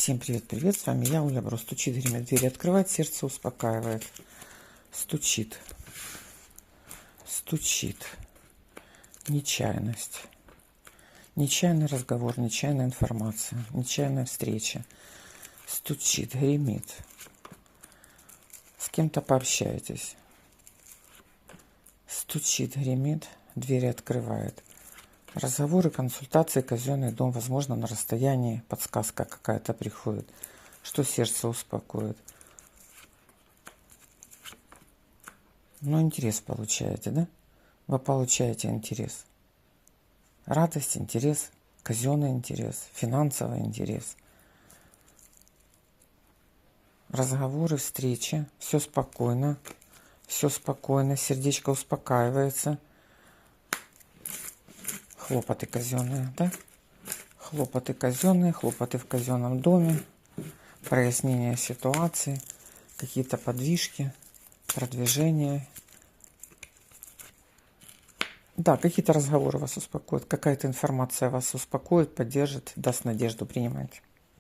Всем привет, с вами я, Оля Бро. Стучит, гремит, двери открывает, сердце успокаивает. Стучит. Нечаянность. Нечаянный разговор, нечаянная информация, нечаянная встреча. Стучит, гремит. С кем-то пообщаетесь. Стучит, гремит, двери открывает. Разговоры, консультации, казенный дом, возможно, на расстоянии, подсказка какая-то приходит, что сердце успокоит. Ну, интерес получаете, да? Вы получаете интерес. Радость, интерес, казенный интерес, финансовый интерес. Разговоры, встречи, все спокойно, сердечко успокаивается. Хлопоты казенные, да? Хлопоты казенные, хлопоты в казенном доме, прояснение ситуации, какие-то подвижки, продвижения. Да, какие-то разговоры вас успокоят, какая-то информация вас успокоит, поддержит, даст надежду, принимайте.